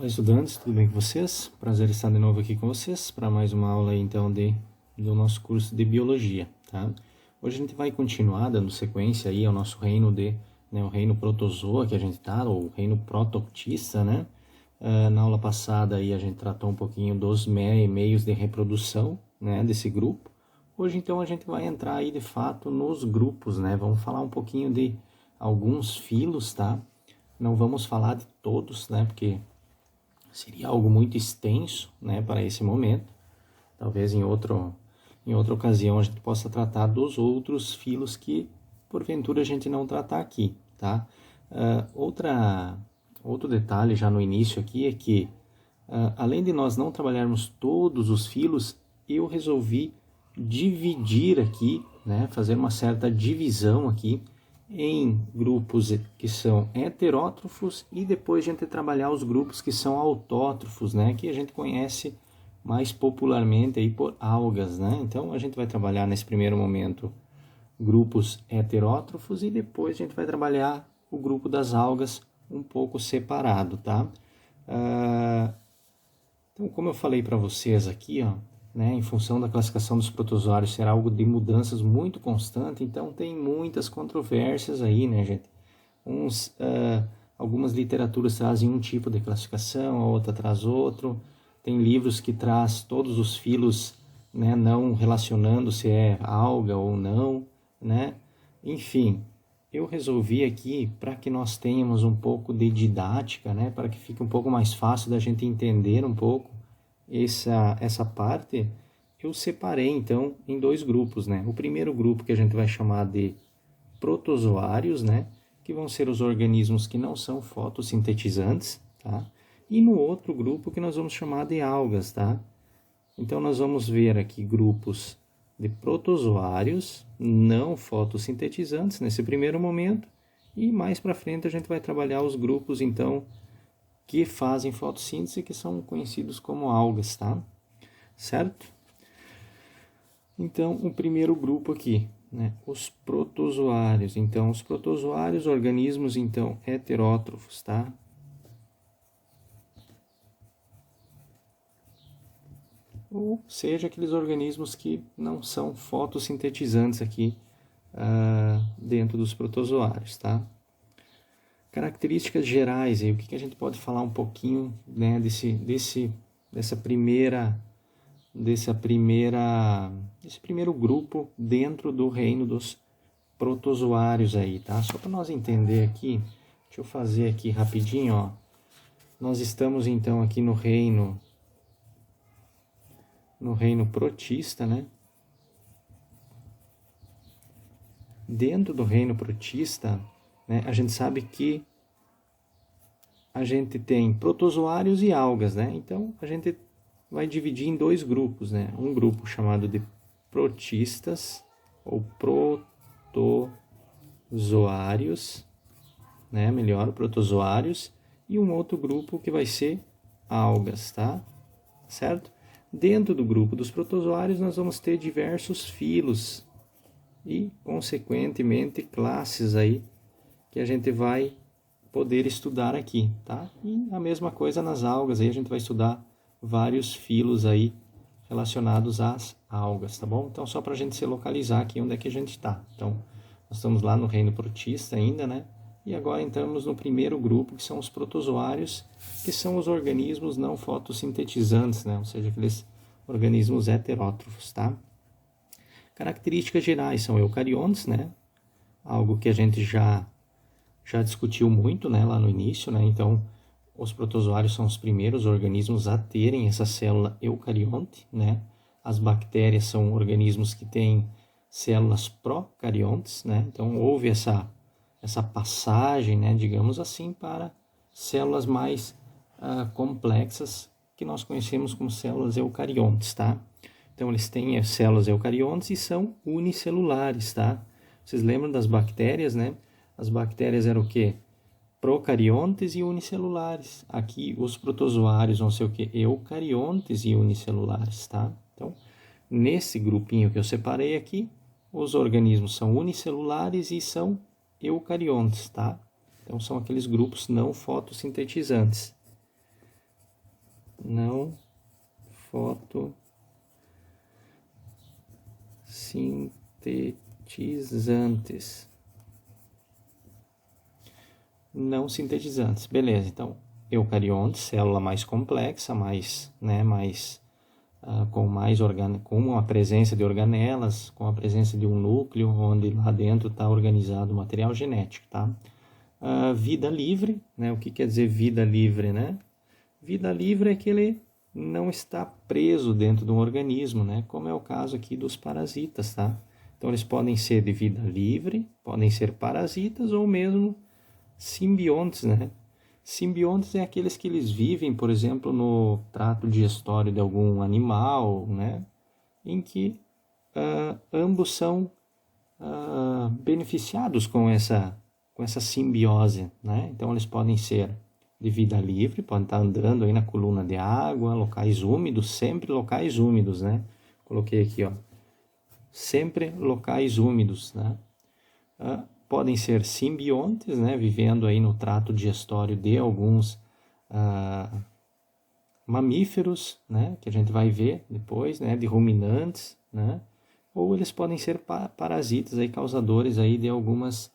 Olá, estudantes, tudo bem com vocês? Prazer estar de novo aqui com vocês para mais uma aula aí, então do nosso curso de Biologia, tá? Hoje a gente vai continuar dando sequência aí ao nosso reino o reino protozoa que a gente tá, ou reino protoctista, né? Na aula passada aí a gente tratou um pouquinho dos meios de reprodução, né, desse grupo. Hoje então a gente vai entrar aí de fato nos grupos, né? Vamos falar um pouquinho de alguns filos, tá? Não vamos falar de todos, né? Porque seria algo muito extenso, né, para esse momento. Talvez em outra ocasião a gente possa tratar dos outros filos que, porventura, a gente não tratar aqui, tá? Outro detalhe já no início aqui é que, além de nós não trabalharmos todos os filos, eu resolvi dividir aqui, né, fazer uma certa divisão aqui em grupos que são heterótrofos e depois a gente trabalhar os grupos que são autótrofos, né, que a gente conhece mais popularmente aí por algas, né? Então a gente vai trabalhar nesse primeiro momento grupos heterótrofos e depois a gente vai trabalhar o grupo das algas um pouco separado, tá? Então, como eu falei para vocês aqui, ó, né, em função da classificação dos protozoários ser algo de mudanças muito constante, então tem muitas controvérsias aí, né, gente? Algumas literaturas trazem um tipo de classificação, a outra traz outro. Tem livros que traz todos os filos, né, não relacionando se é alga ou não, né? Enfim, eu resolvi aqui para que nós tenhamos um pouco de didática, né, para que fique um pouco mais fácil da gente entender um pouco essa parte, eu separei então em dois grupos, né? O primeiro grupo que a gente vai chamar de protozoários, né? Que vão ser os organismos que não são fotossintetizantes, tá? E no outro grupo que nós vamos chamar de algas, tá? Então nós vamos ver aqui grupos de protozoários não fotossintetizantes nesse primeiro momento, e mais para frente a gente vai trabalhar os grupos então que fazem fotossíntese, que são conhecidos como algas, tá? Certo? Então, o primeiro grupo aqui, né? Os protozoários. Então, os protozoários, organismos, então, heterótrofos, tá? Ou seja, aqueles organismos que não são fotossintetizantes aqui dentro dos protozoários, tá? Características gerais, aí, o que a gente pode falar um pouquinho, né, desse primeiro grupo dentro do reino dos protozoários aí, tá? Só para nós entender aqui, deixa eu fazer aqui rapidinho, ó. Nós estamos então aqui no reino protista, né? Dentro do reino protista, né, a gente sabe que a gente tem protozoários e algas, né? Então, a gente vai dividir em dois grupos, né? Um grupo chamado de protistas, ou protozoários, né? Melhor, protozoários, e um outro grupo que vai ser algas, tá? Certo? Dentro do grupo dos protozoários, nós vamos ter diversos filos e, consequentemente, classes aí que a gente vai poder estudar aqui, tá? E a mesma coisa nas algas, aí a gente vai estudar vários filos aí relacionados às algas, tá bom? Então, só para a gente se localizar aqui onde é que a gente está. Então, nós estamos lá no reino protista ainda, né? E agora entramos no primeiro grupo, que são os protozoários, que são os organismos não fotossintetizantes, né? Ou seja, aqueles organismos heterótrofos, tá? Características gerais são eucariontes, né? Algo que a gente já discutiu muito, né, lá no início, né? Então, os protozoários são os primeiros organismos a terem essa célula eucarionte, né? As bactérias são organismos que têm células procariontes, né? Então, houve essa passagem, né, digamos assim, para células mais complexas, que nós conhecemos como células eucariontes, tá? Então, eles têm as células eucariontes e são unicelulares, tá? Vocês lembram das bactérias, né? As bactérias eram o quê? Procariontes e unicelulares. Aqui os protozoários vão ser o quê? Eucariontes e unicelulares, tá? Então, nesse grupinho que eu separei aqui, os organismos são unicelulares e são eucariontes, tá? Então, são aqueles grupos não fotossintetizantes. não fotossintetizantes. Não sintetizantes, beleza. Então, eucariontes, célula mais complexa, com a presença de organelas, com a presença de um núcleo, onde lá dentro está organizado o material genético, tá? Vida livre, né? O que quer dizer vida livre, né? Vida livre é que ele não está preso dentro de um organismo, né? Como é o caso aqui dos parasitas, tá? Então, eles podem ser de vida livre, podem ser parasitas ou mesmo simbiontes, né? Simbiontes é aqueles que eles vivem, por exemplo, no trato digestório de algum animal, né? Em que ambos são beneficiados com essa simbiose, né? Então, eles podem ser de vida livre, podem estar andando aí na coluna de água, locais úmidos, sempre locais úmidos, né? Coloquei aqui, ó, sempre locais úmidos, né? Podem ser simbiontes, né? Vivendo aí no trato digestório de alguns mamíferos, né? Que a gente vai ver depois, né? De ruminantes, né? Ou eles podem ser parasitas aí, causadores aí de algumas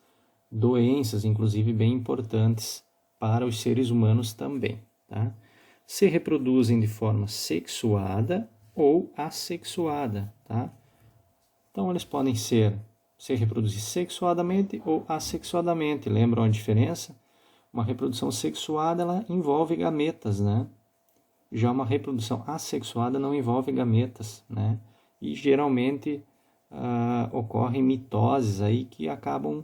doenças, inclusive bem importantes para os seres humanos também, tá? Se reproduzem de forma sexuada ou assexuada, tá? Então, eles podem se reproduzir sexuadamente ou assexuadamente. Lembram a diferença? Uma reprodução sexuada, ela envolve gametas, né? Já uma reprodução assexuada não envolve gametas, né? E geralmente ocorrem mitoses aí que acabam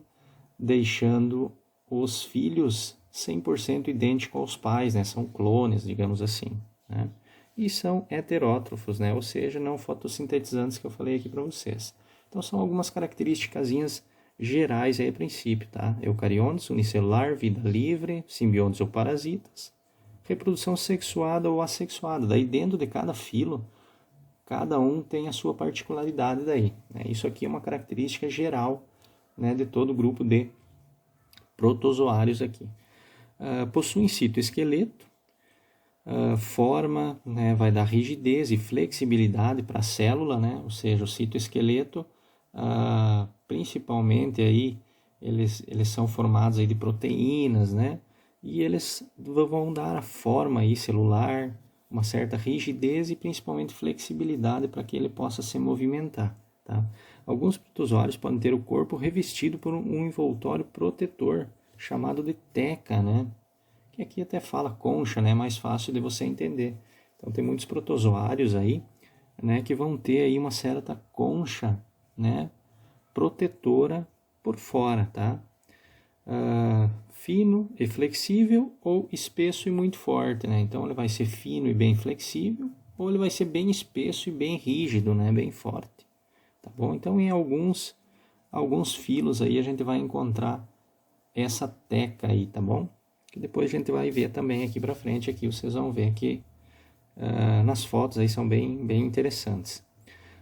deixando os filhos 100% idênticos aos pais, né? São clones, digamos assim, né? E são heterótrofos, né? Ou seja, não fotossintetizantes, que eu falei aqui para vocês. Então, são algumas características gerais aí a princípio, tá? Eucariontes, unicelular, vida livre, simbiontes ou parasitas, reprodução sexuada ou assexuada. Daí, dentro de cada filo, cada um tem a sua particularidade daí, né? Isso aqui é uma característica geral, né, de todo o grupo de protozoários aqui. Possuem citoesqueleto, forma, né, vai dar rigidez e flexibilidade para a célula, né? Ou seja, o citoesqueleto, principalmente aí, eles são formados aí de proteínas, né? E eles vão dar a forma aí celular, uma certa rigidez e principalmente flexibilidade para que ele possa se movimentar, tá? Alguns protozoários podem ter o corpo revestido por um envoltório protetor, chamado de teca, né? Que aqui até fala concha, né? É mais fácil de você entender. Então, tem muitos protozoários aí, né, que vão ter aí uma certa concha, né, protetora por fora, tá? Fino e flexível ou espesso e muito forte, né? Então, ele vai ser fino e bem flexível, ou ele vai ser bem espesso e bem rígido, né? Bem forte, tá bom? Então, em alguns filos aí a gente vai encontrar essa teca aí, tá bom? Que depois a gente vai ver também aqui para frente, aqui vocês vão ver que nas fotos aí são bem interessantes.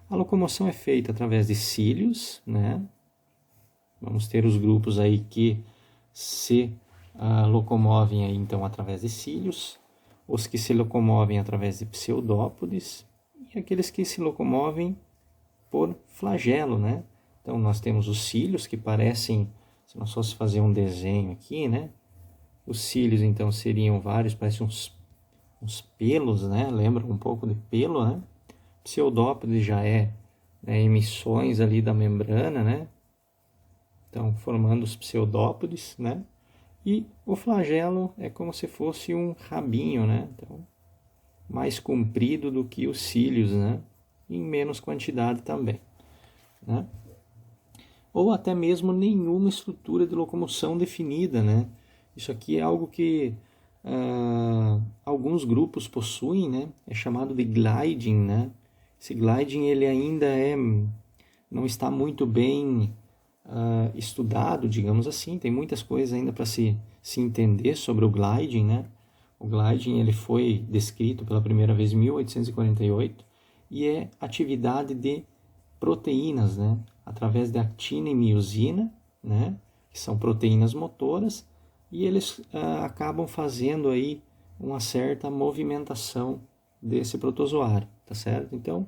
A locomoção é feita através de cílios, né? Vamos ter os grupos aí que se locomovem aí, então, através de cílios, os que se locomovem através de pseudópodes e aqueles que se locomovem por flagelo, né? Então, nós temos os cílios que parecem, se nós fosse fazer um desenho aqui, né? Os cílios, então, seriam vários, parecem uns pelos, né? Lembram um pouco de pelo, né? Pseudópodes já é, né, emissões ali da membrana, né? Então, formando os pseudópodes, né? E o flagelo é como se fosse um rabinho, né? Então, mais comprido do que os cílios, né? Em menos quantidade também, né? Ou até mesmo nenhuma estrutura de locomoção definida, né? Isso aqui é algo que alguns grupos possuem, né? É chamado de gliding, né? Esse gliding ele ainda não está muito bem estudado, digamos assim. Tem muitas coisas ainda para se entender sobre o gliding, né? O gliding ele foi descrito pela primeira vez em 1848 e é atividade de proteínas, né? Através de actina e miosina, né? Que são proteínas motoras, e eles acabam fazendo aí uma certa movimentação desse protozoário, tá certo? Então,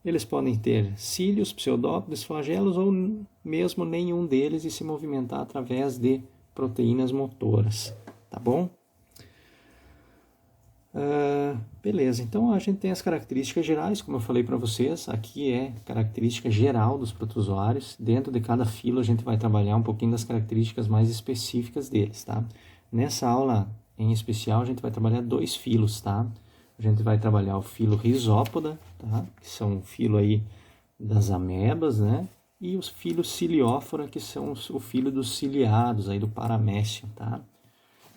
eles podem ter cílios, pseudópodes, flagelos ou mesmo nenhum deles e se movimentar através de proteínas motoras, tá bom? Beleza, então a gente tem as características gerais, como eu falei para vocês, aqui é característica geral dos protozoários. Dentro de cada filo a gente vai trabalhar um pouquinho das características mais específicas deles, tá? Nessa aula em especial a gente vai trabalhar 2 filos, tá? A gente vai trabalhar o filo Rhizópoda, tá? Que são o filo aí das amebas, né? E os filos Ciliófora, que são o filo dos ciliados, aí do paramécio, tá?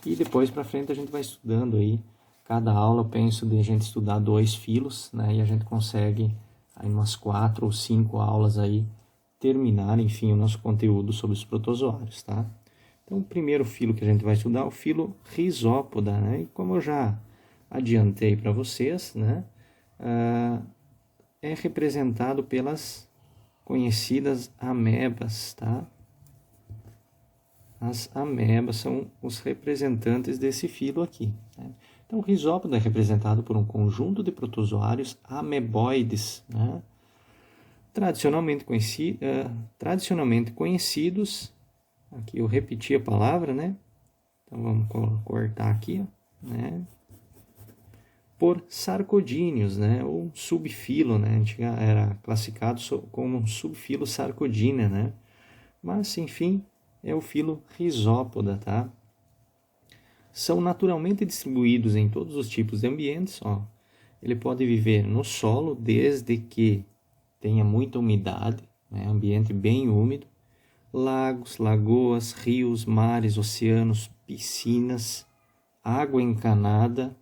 E depois para frente a gente vai estudando aí. Cada aula eu penso de a gente estudar 2 filos, né? E a gente consegue aí umas 4 ou 5 aulas aí terminar, enfim, o nosso conteúdo sobre os protozoários, tá? Então, o primeiro filo que a gente vai estudar é o filo Rhizópoda, né? E como eu já adiantei para vocês, né? É representado pelas conhecidas amebas, tá? As amebas são os representantes desse filo aqui, né? Então, o Rhizópoda é representado por um conjunto de protozoários ameboides, né? Tradicionalmente conhecidos, aqui eu repeti a palavra, né? Então, vamos cortar aqui, ó, né? Por sarcodíneos, né? Ou subfilo, né? Era classificado como um subfilo Sarcodina, né? Mas, enfim, é o filo Rhizópoda, tá? São naturalmente distribuídos em todos os tipos de ambientes, ó. Ele pode viver no solo desde que tenha muita umidade, né? Ambiente bem úmido, lagos, lagoas, rios, mares, oceanos, piscinas, água encanada,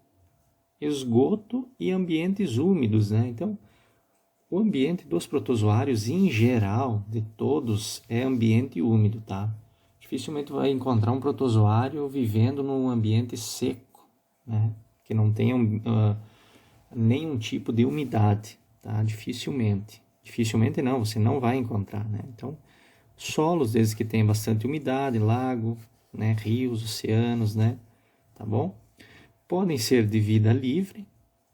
esgoto e ambientes úmidos, né? Então, o ambiente dos protozoários, em geral, de todos, é ambiente úmido, tá? Dificilmente vai encontrar um protozoário vivendo num ambiente seco, né? Que não tenha nenhum tipo de umidade, tá? Dificilmente. Dificilmente não, você não vai encontrar, né? Então, solos, desde que tenha bastante umidade, lago, né? Rios, oceanos, né? Tá bom? Podem ser de vida livre,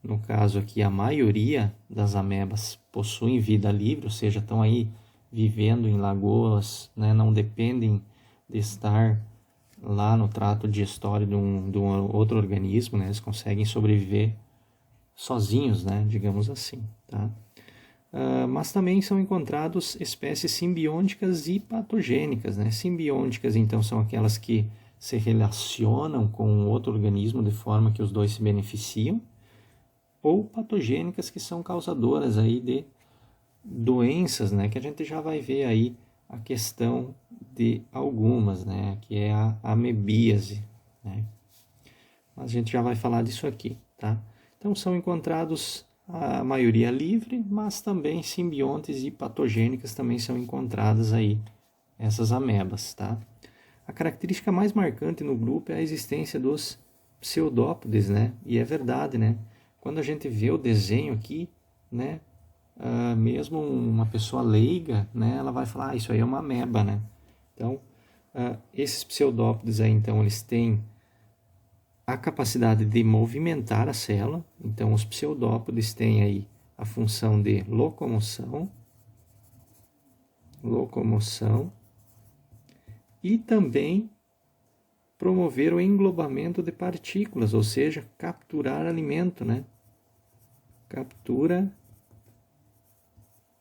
no caso aqui a maioria das amebas possuem vida livre, ou seja, estão aí vivendo em lagoas, né? Não dependem de estar lá no trato digestório de um outro organismo, né? Eles conseguem sobreviver sozinhos, né? Digamos assim, tá? Mas também são encontrados espécies simbióticas e patogênicas, né? Simbióticas, então, são aquelas que se relacionam com outro organismo de forma que os dois se beneficiam, ou patogênicas, que são causadoras aí de doenças, né? Que a gente já vai ver aí a questão de algumas, né? Que é a amebíase, né? Mas a gente já vai falar disso aqui, tá? Então, são encontrados a maioria livre, mas também simbiontes e patogênicas também são encontradas aí, essas amebas, tá? A característica mais marcante no grupo é a existência dos pseudópodes, né? E é verdade, né? Quando a gente vê o desenho aqui, né? Mesmo uma pessoa leiga, né? Ela vai falar, isso aí é uma ameba, né? Então, esses pseudópodes aí, então, eles têm a capacidade de movimentar a célula. Então, os pseudópodes têm aí a função de locomoção e também promover o englobamento de partículas, ou seja, capturar alimento, né? Captura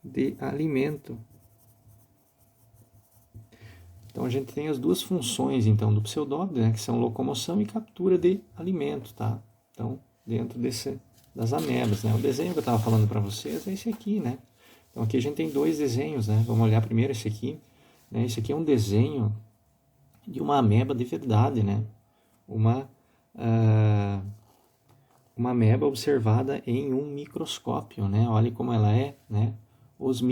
de alimento. Então, a gente tem as duas funções, então, do pseudópode, né, que são locomoção e captura de alimento, tá? Então, dentro das amebas, né? O desenho que eu estava falando para vocês é esse aqui, né? Então, aqui a gente tem 2 desenhos, né? Vamos olhar primeiro esse aqui, né? Esse aqui é um desenho de uma ameba de verdade, né? Uma ameba observada em um microscópio, né? Olha como ela é, né? Os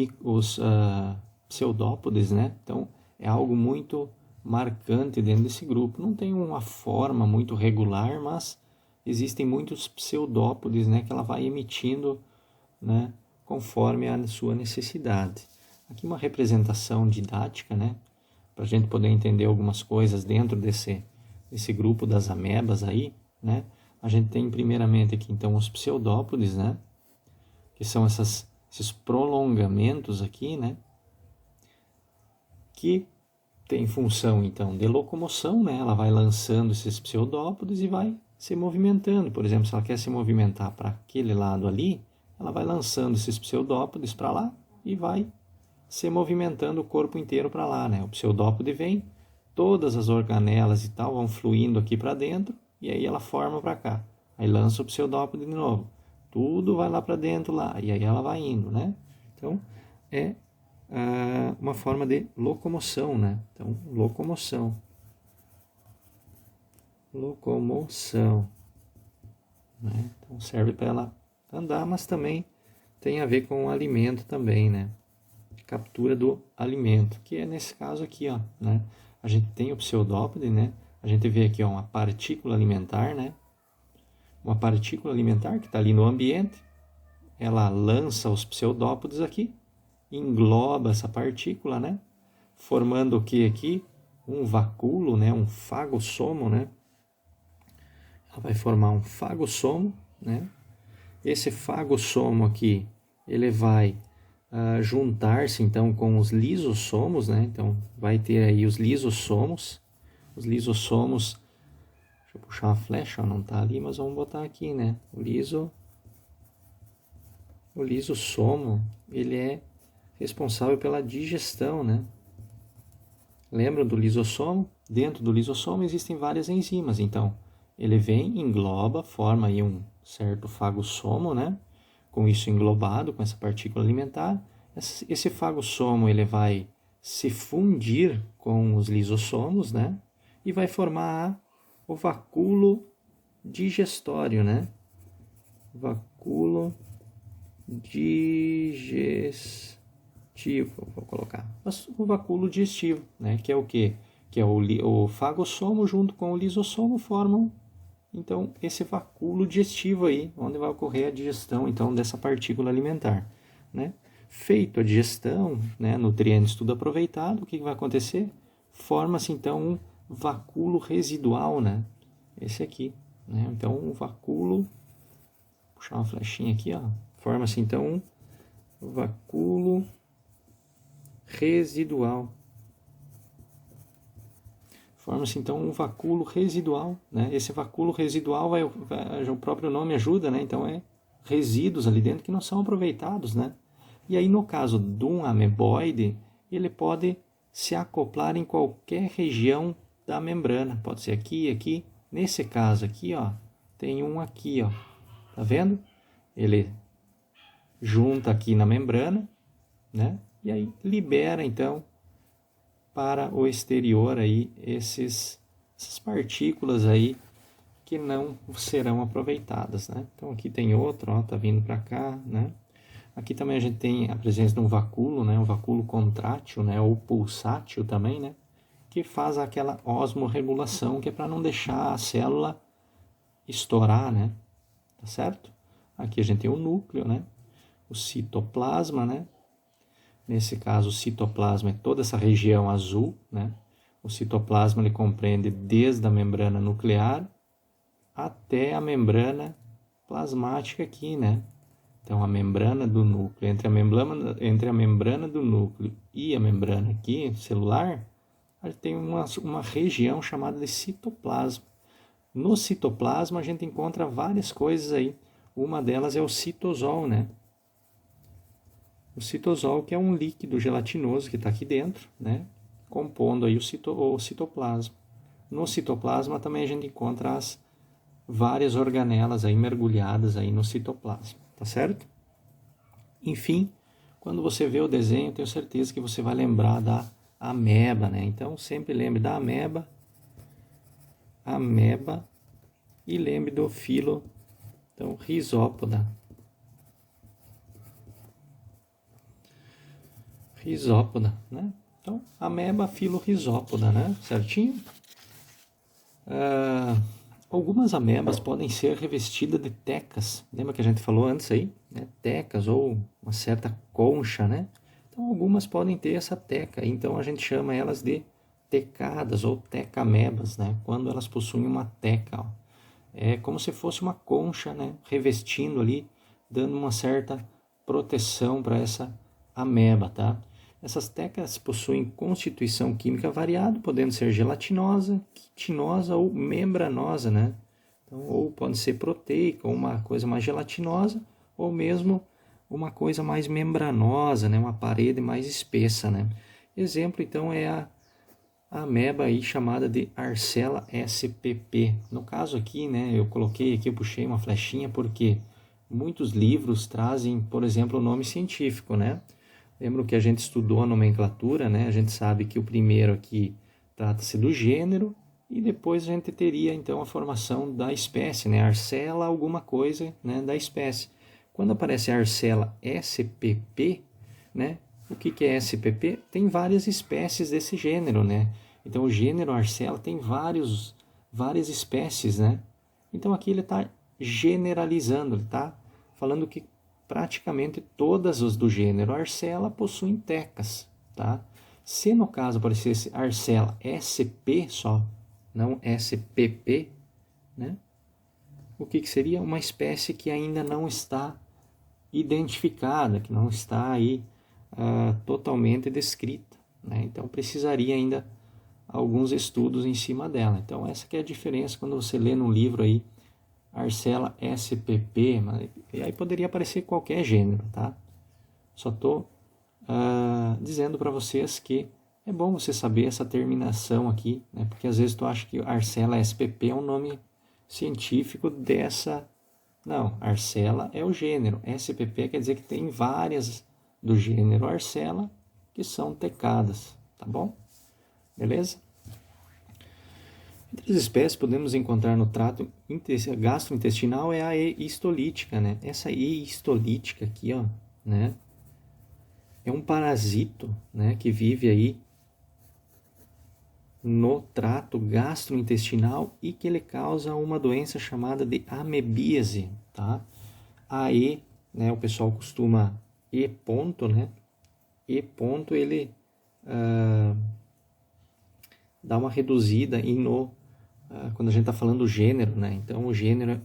pseudópodes, né? Então, é algo muito marcante dentro desse grupo. Não tem uma forma muito regular, mas existem muitos pseudópodes, né, que ela vai emitindo, né, conforme a sua necessidade. Aqui uma representação didática, né, para a gente poder entender algumas coisas dentro desse grupo das amebas aí, né. a gente tem primeiramente aqui, então, os pseudópodes, né? Que são esses prolongamentos aqui, né? Que tem função, então, de locomoção, né? Ela vai lançando esses pseudópodes e vai se movimentando. Por exemplo, se ela quer se movimentar para aquele lado ali, ela vai lançando esses pseudópodes para lá e vai se movimentando o corpo inteiro para lá, né? O pseudópode vem, todas as organelas e tal vão fluindo aqui para dentro e aí ela forma para cá. Aí lança o pseudópode de novo. Tudo vai lá para dentro lá e aí ela vai indo, né? Então, é uma forma de locomoção, né? Então, locomoção, né? Então, serve para ela andar, mas também tem a ver com o alimento também, né? Captura do alimento, que é nesse caso aqui, ó, né? A gente tem o pseudópode, né? A gente vê aqui, ó, uma partícula alimentar, né? Uma partícula alimentar que está ali no ambiente, ela lança os pseudópodes aqui, engloba essa partícula, né? Formando o que aqui? Um vacúolo, né? Um fagossomo, né? Ela vai formar um fagossomo, né? Esse fagossomo aqui, ele vai juntar-se então com os lisossomos, né? Então vai ter aí os lisossomos. Os lisossomos, deixa eu puxar uma flecha, ó, não está ali, mas vamos botar aqui, né? O lisossomo, ele é responsável pela digestão, né? Lembram do lisossomo? Dentro do lisossomo existem várias enzimas, então ele vem, engloba, forma aí um certo fagossomo, né? Com isso englobado, com essa partícula alimentar. Esse fagossomo ele vai se fundir com os lisossomos, né? E vai formar o vacúolo digestório, né? Vacúolo digestivo, vou colocar. Mas o vacúolo digestivo, né? Que é o quê? Que é o fagossomo junto com o lisossomo formam então esse vacúolo digestivo aí, onde vai ocorrer a digestão então dessa partícula alimentar, né? Feito a digestão, né, nutrientes tudo aproveitado, o que vai acontecer? Forma-se então um vacúolo residual, né? Esse aqui, né? Então um vacúolo, vou puxar uma flechinha aqui, ó. Forma-se então um vacúolo residual. Forma-se então um vacúolo residual, né? Esse vacúolo residual o próprio nome ajuda, né? Então é resíduos ali dentro que não são aproveitados, né? E aí no caso de um ameboide, ele pode se acoplar em qualquer região da membrana, pode ser aqui, aqui. Nesse caso aqui, ó, tem um aqui, ó. Tá vendo? Ele junta aqui na membrana, né? E aí libera então para o exterior aí essas partículas aí que não serão aproveitadas, né? Então aqui tem outro, ó, tá vindo para cá, né? Aqui também a gente tem a presença de um vacúolo, né? Um vacúolo contrátil, né? Ou pulsátil também, né? Que faz aquela osmorregulação, que é para não deixar a célula estourar, né? Tá certo? Aqui a gente tem o núcleo, né? O citoplasma, né? Nesse caso, o citoplasma é toda essa região azul, né? O citoplasma ele compreende desde a membrana nuclear até a membrana plasmática aqui, né? Então, a membrana do núcleo, entre a membrana do núcleo e a membrana aqui, celular, a gente tem uma região chamada de citoplasma. No citoplasma, a gente encontra várias coisas aí. Uma delas é o citosol, né? O citosol, que é um líquido gelatinoso que está aqui dentro, né? Compondo aí o citoplasma. No citoplasma também a gente encontra as várias organelas aí mergulhadas aí no citoplasma, tá certo? Enfim, quando você vê o desenho, tenho certeza que você vai lembrar da ameba, né? Então sempre lembre da ameba e lembre do filo, então Rhizópoda. Rhizópoda, né? Então, ameba, filo Rhizópoda, né? Certinho? Algumas amebas podem ser revestidas de tecas. Lembra que a gente falou antes aí? Né? Tecas ou uma certa concha, né? Então, algumas podem ter essa teca. Então, a gente chama elas de tecadas ou tecamebas, né? Quando elas possuem uma teca, ó. É como se fosse uma concha, né, revestindo ali, dando uma certa proteção para essa ameba, tá? Essas tecas possuem constituição química variada, podendo ser gelatinosa, quitinosa ou membranosa, né? Então, ou pode ser proteica, ou uma coisa mais gelatinosa, ou mesmo uma coisa mais membranosa, né? Uma parede mais espessa, né? Exemplo, então, é a ameba aí chamada de Arcella spp. No caso aqui, né, eu coloquei aqui, eu puxei uma flechinha porque muitos livros trazem, por exemplo, o nome científico, né? Lembro que a gente estudou a nomenclatura, né? A gente sabe que o primeiro aqui trata-se do gênero e depois a gente teria então a formação da espécie, né? Arcella alguma coisa, né, da espécie. Quando aparece Arcella spp, né? O que é SPP? Tem várias espécies desse gênero, né? Então, o gênero Arcella tem várias espécies, né? Então, aqui ele está generalizando, ele está falando que praticamente todas as do gênero Arcella possuem tecas, tá? Se no caso aparecesse Arcella SP só, não SPP, né? O que seria? Uma espécie que ainda não está identificada, que não está aí totalmente descrita, né? Então precisaria ainda alguns estudos em cima dela. Então essa que é a diferença quando você lê num livro aí Arcella spp, e aí poderia aparecer qualquer gênero, tá? Só estou dizendo para vocês que é bom você saber essa terminação aqui, né? Porque às vezes tu acha que Arcella spp é um nome científico dessa. Não, Arcella é o gênero, SPP quer dizer que tem várias do gênero Arcella que são tecadas, tá bom? Beleza? Entre as espécies podemos encontrar no trato gastrointestinal é a E. histolítica, né? Essa E. histolítica aqui, ó, né? É um parasito, né, que vive aí no trato gastrointestinal e que ele causa uma doença chamada de amebíase, tá? A E, né, o pessoal costuma E ponto, né? E ponto ele dá uma reduzida e no quando a gente está falando do gênero, né? Então o gênero é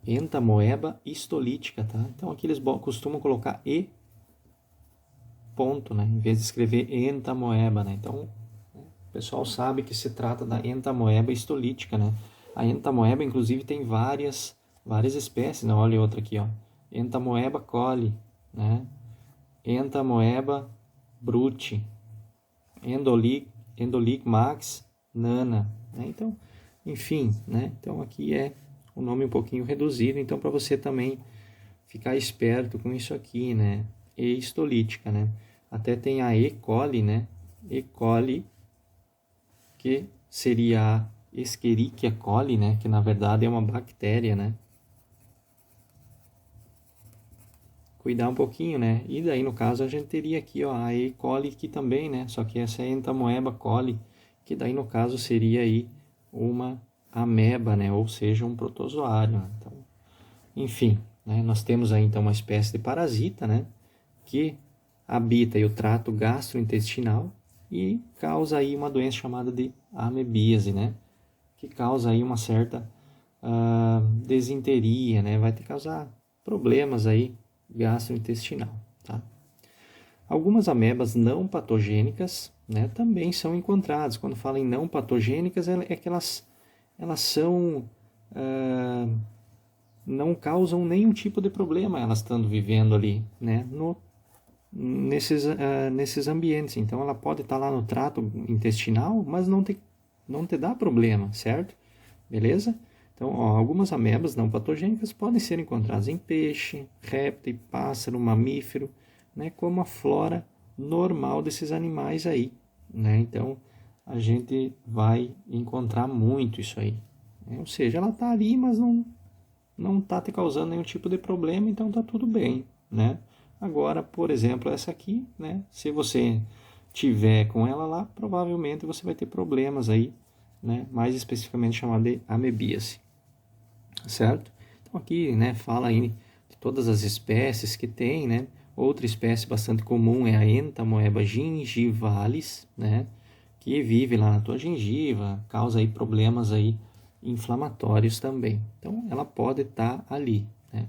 Entamoeba histolítica, tá? Então aqui eles costumam colocar E ponto, né? Em vez de escrever Entamoeba, né? Então o pessoal sabe que se trata da Entamoeba histolítica, né? A Entamoeba, inclusive, tem várias espécies, né? Olha outra aqui, ó. Entamoeba coli, né? Entamoeba bruti, Endolic max nana, né? Então, enfim, né? Então aqui é um nome um pouquinho reduzido, então para você também ficar esperto com isso aqui, né? E histolítica, né? Até tem a E. coli, né? E. coli, que seria a Escherichia coli, né? Que na verdade é uma bactéria, né? Cuidar um pouquinho, né? E daí, no caso, a gente teria aqui, ó, a E. coli aqui também, né? Só que essa é a Entamoeba coli, que daí, no caso, seria aí uma ameba, né? Ou seja, um protozoário, né? Então, enfim, né? Nós temos aí, então, uma espécie de parasita, né? Que habita aí o trato gastrointestinal e causa aí uma doença chamada de amebíase, né? Que causa aí uma certa desinteria, né? Vai ter que causar problemas aí gastrointestinal, tá? Algumas amebas não patogênicas, né, também são encontradas. Quando falo em não patogênicas, é que elas são não causam nenhum tipo de problema elas estando vivendo ali, né, nesses ambientes. Então ela pode estar lá no trato intestinal, mas não te dá problema, certo? Beleza? Então, ó, algumas amebas não patogênicas podem ser encontradas em peixe, réptil, pássaro, mamífero, né, como a flora normal desses animais aí, né? Então, a gente vai encontrar muito isso aí, né? Ou seja, ela está ali, mas não está te causando nenhum tipo de problema, então está tudo bem, né? Agora, por exemplo, essa aqui, né, se você tiver com ela lá, provavelmente você vai ter problemas aí, né, mais especificamente chamado de amebíase. Certo? Então aqui, né, fala aí de todas as espécies que tem, né? Outra espécie bastante comum é a Entamoeba gingivalis, né, que vive lá na tua gengiva, causa aí problemas aí inflamatórios também. Então, ela pode estar ali, né?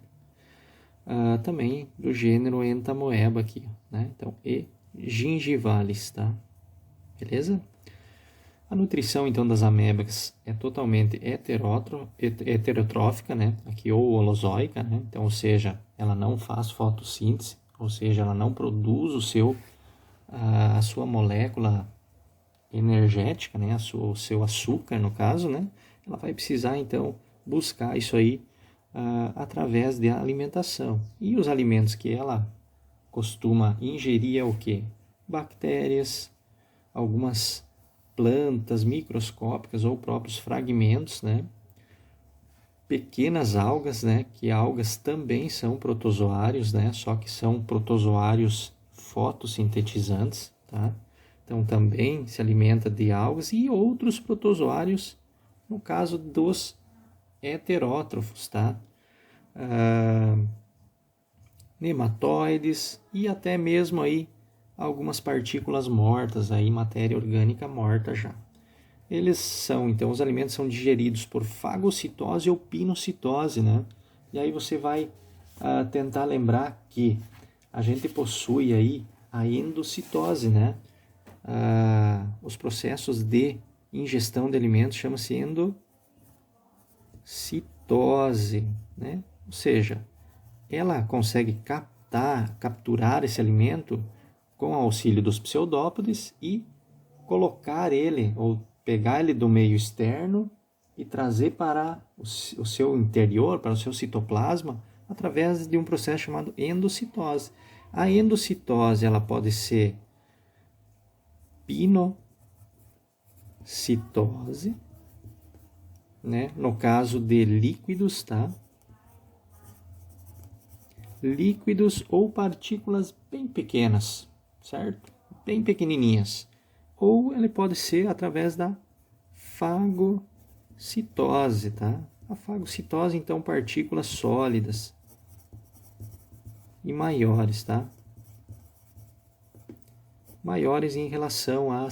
Também do gênero Entamoeba aqui, né? Então, E. gingivalis, tá? Beleza? A nutrição, então, das amebas é totalmente heterotrófica, né? Aqui, ou holozoica, né? Então, ou seja, ela não faz fotossíntese, ou seja, ela não produz a sua molécula energética, né? O seu açúcar, no caso, né? Ela vai precisar, então, buscar isso aí através da alimentação. E os alimentos que ela costuma ingerir é o quê? Bactérias, algumas plantas microscópicas ou próprios fragmentos, né? Pequenas algas, né? Que algas também são protozoários, né? Só que são protozoários fotossintetizantes, tá? Então também se alimenta de algas e outros protozoários, no caso dos heterótrofos, tá? Nematóides e até mesmo aí algumas partículas mortas, aí matéria orgânica morta já. Eles são, então, os alimentos são digeridos por fagocitose ou pinocitose, né? E aí você vai tentar lembrar que a gente possui aí a endocitose, né? Os processos de ingestão de alimentos chama-se endocitose, né? Ou seja, ela consegue capturar esse alimento com o auxílio dos pseudópodes e colocar ele, ou pegar ele do meio externo e trazer para o seu interior, para o seu citoplasma, através de um processo chamado endocitose. A endocitose ela pode ser pinocitose, né? No caso de líquidos, tá? Líquidos ou partículas bem pequenas, certo? Bem pequenininhas. Ou ele pode ser através da fagocitose, tá? A fagocitose, então, partículas sólidas e maiores, tá? Maiores em relação a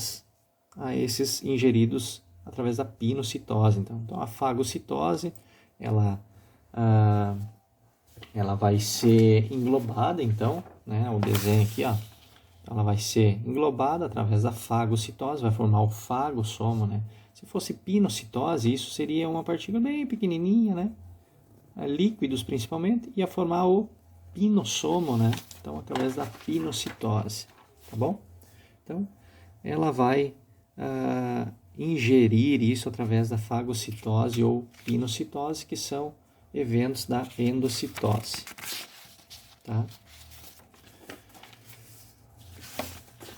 esses ingeridos através da pinocitose. Então a fagocitose, ela vai ser englobada, então, né? O desenho aqui, ó. Ela vai ser englobada através da fagocitose, vai formar o fagossomo, né? Se fosse pinocitose, isso seria uma partícula bem pequenininha, né? Líquidos principalmente, ia formar o pinossomo, né? Então, através da pinocitose, tá bom? Então, ela vai ingerir isso através da fagocitose ou pinocitose, que são eventos da endocitose, tá?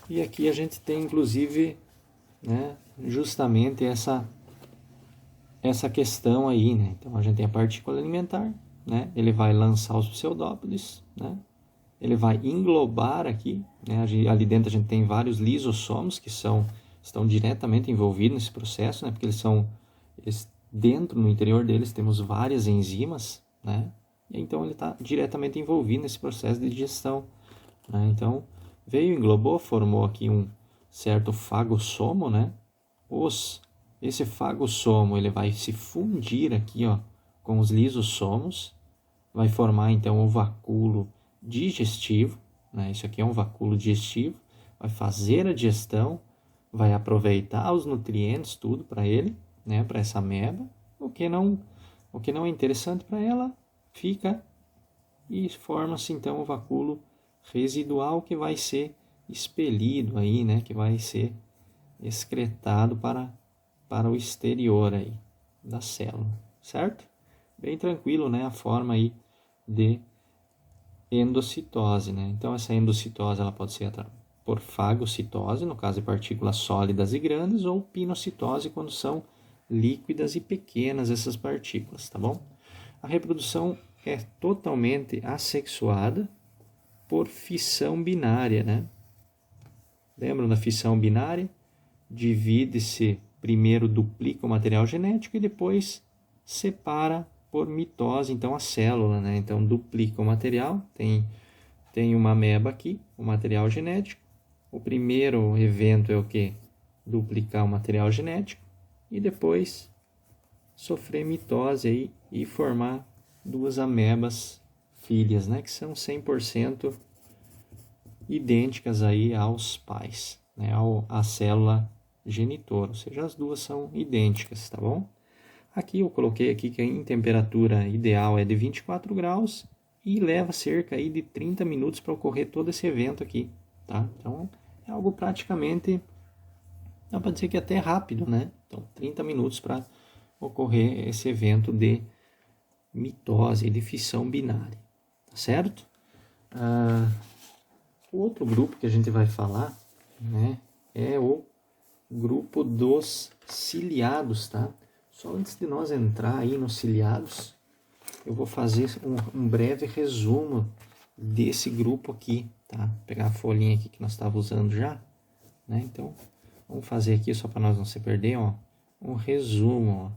E aqui a gente tem, inclusive, né, justamente essa questão aí, né? Então, a gente tem a partícula alimentar, né? Ele vai lançar os pseudópodes, né? Ele vai englobar aqui, né? Ali dentro a gente tem vários lisossomos que estão diretamente envolvidos nesse processo, né? Porque dentro, no interior deles, temos várias enzimas, né? E então ele está diretamente envolvido nesse processo de digestão, né? Então, englobou, formou aqui um certo fagossomo, né? Esse fagossomo ele vai se fundir aqui, ó, com os lisossomos, vai formar então o vacúolo digestivo, né? Isso aqui é um vacúolo digestivo, vai fazer a digestão, vai aproveitar os nutrientes, tudo para ele, né? Para essa ameba. O que não é interessante para ela fica e forma-se então o vacúolo residual, que vai ser expelido aí, né? Que vai ser excretado para o exterior aí da célula, certo? Bem tranquilo, né? A forma aí de endocitose, né? Então essa endocitose ela pode ser por fagocitose, no caso de partículas sólidas e grandes, ou pinocitose, quando são líquidas e pequenas essas partículas, tá bom? A reprodução é totalmente assexuada por fissão binária, né? Lembram da fissão binária? Divide-se, primeiro duplica o material genético e depois separa por mitose, então, a célula, né? Então, duplica o material, tem uma ameba aqui, o material genético. O primeiro evento é o quê? duplicar o material genético e depois sofrer mitose aí e formar duas amebas filhas, né, que são 100% idênticas aí aos pais, né, à célula genitora, ou seja, as duas são idênticas, tá bom? Aqui eu coloquei aqui que em temperatura ideal é de 24 graus e leva cerca aí de 30 minutos para ocorrer todo esse evento aqui, tá? Então é algo praticamente, dá para dizer que até rápido, né? Então 30 minutos para ocorrer esse evento de mitose, de fissão binária, tá certo? O outro grupo que a gente vai falar, né, é o grupo dos ciliados, tá? Só antes de nós entrar aí nos ciliados, eu vou fazer um breve resumo desse grupo aqui, tá? Vou pegar a folhinha aqui que nós estávamos usando já, né? Então, vamos fazer aqui só para nós não se perder, ó, um resumo, ó.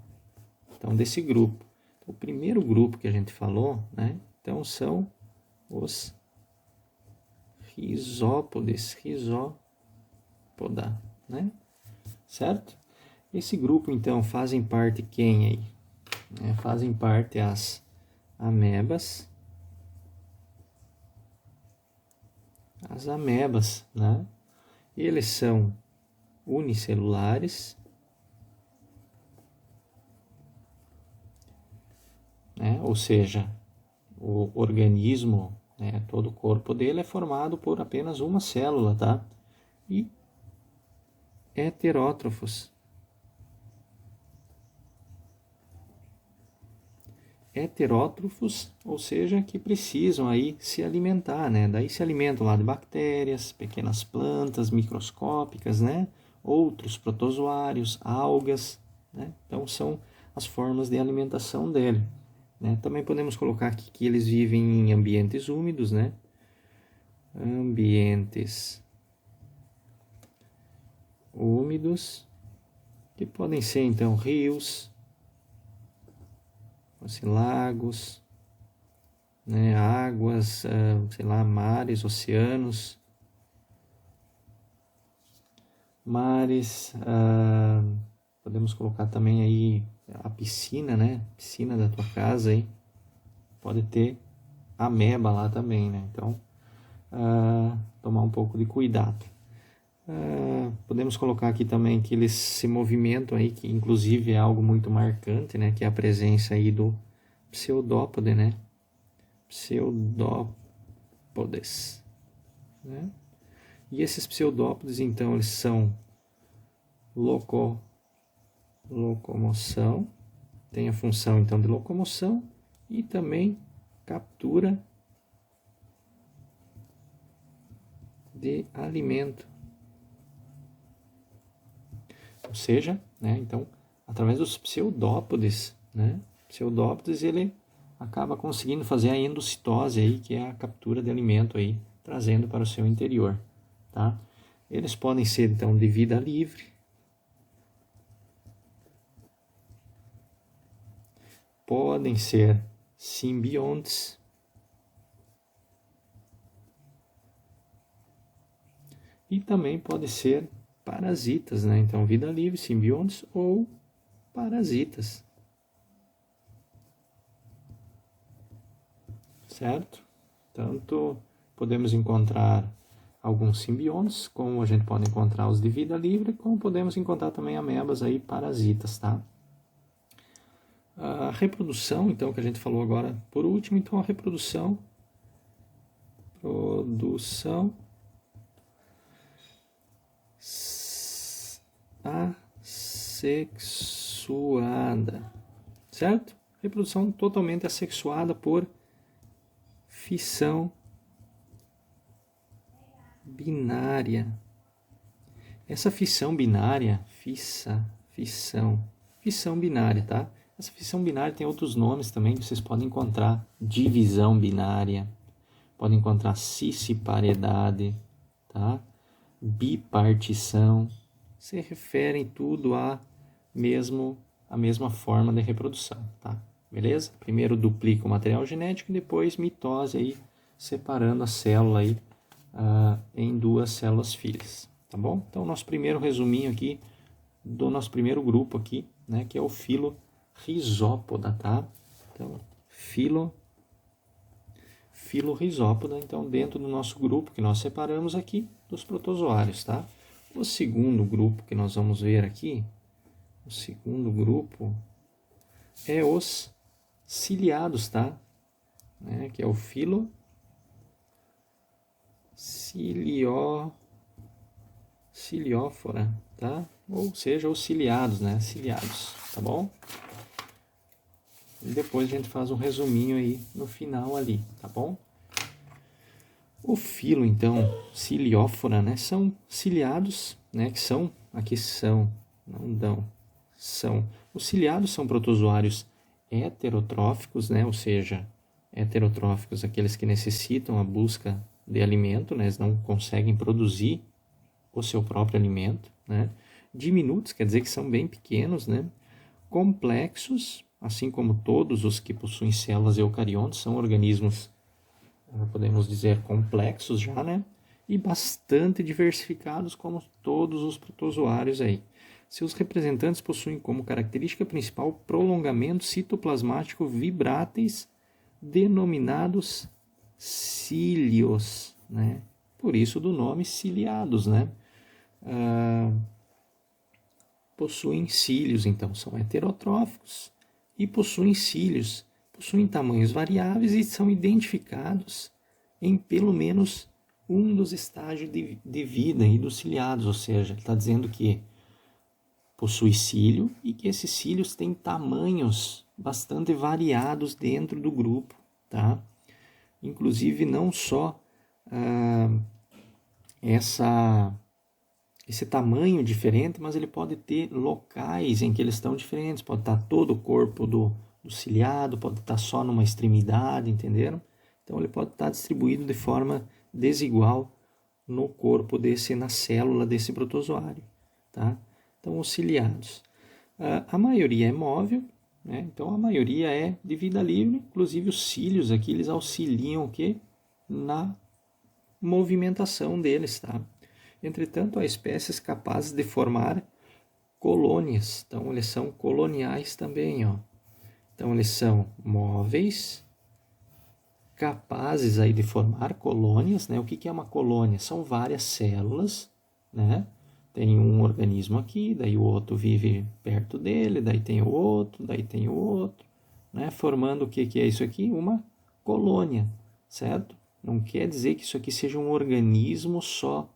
Então, desse grupo. Então, o primeiro grupo que a gente falou, né? Então, são os rizópodes, rizópoda, né? Certo? Esse grupo, então, fazem parte quem aí? Fazem parte as amebas. As amebas, né? Eles são unicelulares, né? Ou seja, o organismo, né, todo o corpo dele é formado por apenas uma célula, tá? E heterótrofos. Heterótrofos, ou seja, que precisam aí se alimentar, né? Daí se alimentam lá de bactérias, pequenas plantas microscópicas, né? Outros protozoários, algas, né? Então são as formas de alimentação dele, né? Também podemos colocar aqui que eles vivem em ambientes úmidos, né? Ambientes úmidos, que podem ser então rios, lagos, né, águas, sei lá, mares, oceanos, mares, podemos colocar também aí a piscina, né, piscina da tua casa aí, pode ter ameba lá também, né, então tomar um pouco de cuidado. Podemos colocar aqui também que eles se movimentam aí, que inclusive é algo muito marcante, né? Que é a presença aí do pseudópode, né? Pseudópodes, né? E esses pseudópodes, então, eles são locomoção, tem a função, então, de locomoção e também captura de alimento. Ou seja, né, então, através dos pseudópodes, né, pseudópodes ele acaba conseguindo fazer a endocitose aí, que é a captura de alimento aí, trazendo para o seu interior, tá? Eles podem ser então de vida livre, podem ser simbiontes, e também pode ser parasitas, né? Então, vida livre, simbiontes ou parasitas. Certo? Tanto podemos encontrar alguns simbiontes, como a gente pode encontrar os de vida livre, como podemos encontrar também amebas aí parasitas, tá? A reprodução, então, que a gente falou agora por último, então a reprodução assexuada, certo? Reprodução totalmente assexuada por fissão binária. Essa fissão binária, fissão binária, tá? Essa fissão binária tem outros nomes também que vocês podem encontrar. Divisão binária, podem encontrar cisparidade, tá? Bipartição. Se referem tudo à mesma forma de reprodução, tá? Beleza? Primeiro duplica o material genético e depois mitose aí, separando a célula aí em duas células filhas. tá bom? Então, nosso primeiro resuminho aqui do nosso primeiro grupo aqui, né, que é o filo Rhizópoda, tá? Então, filo Rhizópoda, então, dentro do nosso grupo que nós separamos aqui dos protozoários, tá? O segundo grupo que nós vamos ver aqui, o segundo grupo é os ciliados, tá? Né, que é o filo Ciliófora, tá? Ou seja, os ciliados, né? Ciliados, tá bom? E depois a gente faz um resuminho aí no final ali, tá bom? O filo, então, Ciliófora, né? São ciliados, né? Que são, aqui são, não dão, são. Os ciliados são protozoários heterotróficos, né? Ou seja, heterotróficos, aqueles que necessitam a busca de alimento, né? Eles não conseguem produzir o seu próprio alimento, né? Diminutos, quer dizer que são bem pequenos, né? Complexos, assim como todos os que possuem células eucariontes, são organismos, podemos dizer, complexos já, né? E bastante diversificados, como todos os protozoários aí. Seus representantes possuem como característica principal prolongamentos citoplasmático vibráteis denominados cílios, né? Por isso do nome ciliados, né? Possuem cílios, então, são heterotróficos e possuem cílios, possuem tamanhos variáveis e são identificados em pelo menos um dos estágios de vida aí dos ciliados, ou seja, ele está dizendo que possui cílio e que esses cílios têm tamanhos bastante variados dentro do grupo, tá? Inclusive não só esse tamanho diferente, mas ele pode ter locais em que eles estão diferentes. Pode estar todo o corpo do ciliado, pode estar só numa extremidade, entenderam? Então ele pode estar distribuído de forma desigual no corpo na célula desse protozoário, tá? Então os ciliados. A maioria é móvel, né? Então a maioria é de vida livre, inclusive os cílios aqui, eles auxiliam o quê? Na movimentação deles, tá? Entretanto, há espécies capazes de formar colônias. Então, eles são coloniais também, ó. Então, eles são móveis, capazes aí de formar colônias, né? O que é uma colônia? São várias células, né? Tem um organismo aqui, daí o outro vive perto dele, daí tem o outro, né? Formando o que é isso aqui? Uma colônia, certo? Não quer dizer que isso aqui seja um organismo só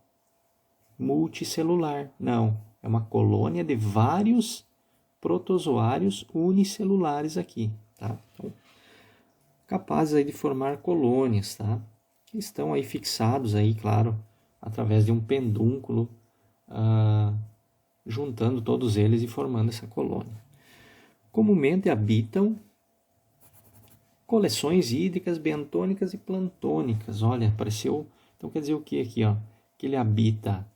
multicelular. Não, é uma colônia de vários protozoários unicelulares aqui, tá? Então, capazes aí de formar colônias, tá? Que estão aí fixados aí, claro, através de um pedúnculo, juntando todos eles e formando essa colônia. Comumente habitam coleções hídricas, bentônicas e plantônicas. Olha, apareceu. Então quer dizer o que aqui, ó? Que ele habita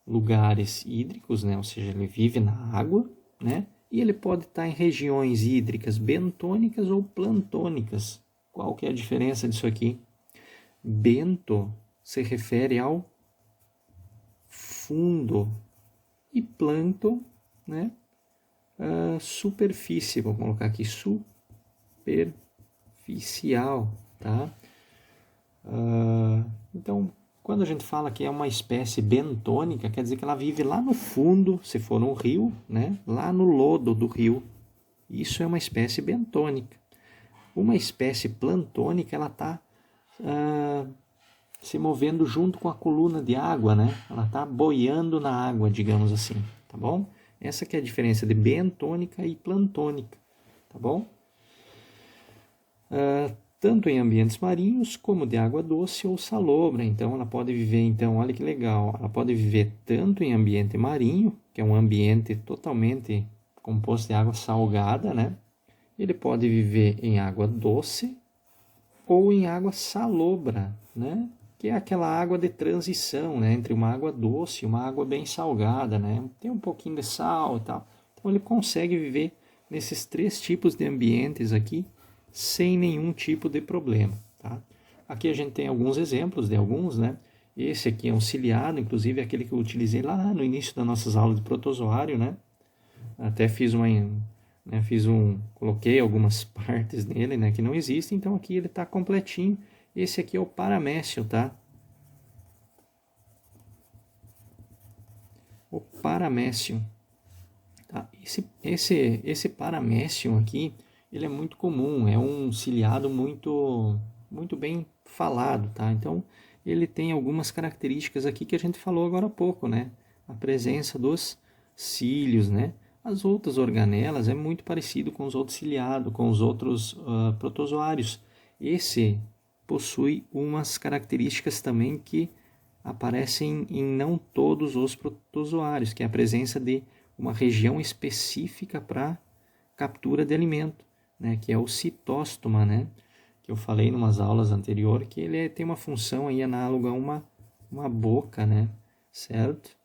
lugares hídricos, né? Ou seja, ele vive na água, né? E ele pode estar em regiões hídricas bentônicas ou plantônicas. Qual que é a diferença disso aqui? Bento se refere ao fundo e plâncton, né? Superfície, vou colocar aqui superficial, tá? Então, quando a gente fala que é uma espécie bentônica, quer dizer que ela vive lá no fundo, se for um rio, né? Lá no lodo do rio. Isso é uma espécie bentônica. Uma espécie plantônica, ela está se movendo junto com a coluna de água, né? Ela está boiando na água, digamos assim, tá bom? Essa que é a diferença de bentônica e plantônica, tá bom? Tanto em ambientes marinhos como de água doce ou salobra. Então ela pode viver, então, olha que legal, ela pode viver tanto em ambiente marinho, que é um ambiente totalmente composto de água salgada, né? Ele pode viver em água doce ou em água salobra, né? Que é aquela água de transição, né? Entre uma água doce e uma água bem salgada, né? Tem um pouquinho de sal e tal. Então ele consegue viver nesses 3 tipos de ambientes aqui, sem nenhum tipo de problema, tá? Aqui a gente tem alguns exemplos de alguns, né? Esse aqui é um ciliado, inclusive é aquele que eu utilizei lá no início das nossas aulas de protozoário, né? Até coloquei algumas partes nele, né, que não existem, então aqui ele está completinho. Esse aqui é o paramécio, tá? O paramécio. Tá? Esse paramécio aqui, ele é muito comum, é um ciliado muito bem falado, tá? Então, ele tem algumas características aqui que a gente falou agora há pouco, né? A presença dos cílios, né? As outras organelas é muito parecido com os outros ciliados, com os outros protozoários. Esse possui umas características também que aparecem em não todos os protozoários, que é a presença de uma região específica para captura de alimento, né, que é o citóstoma, né, que eu falei em umas aulas anteriores, que ele tem uma função aí análoga a uma boca, né, certo?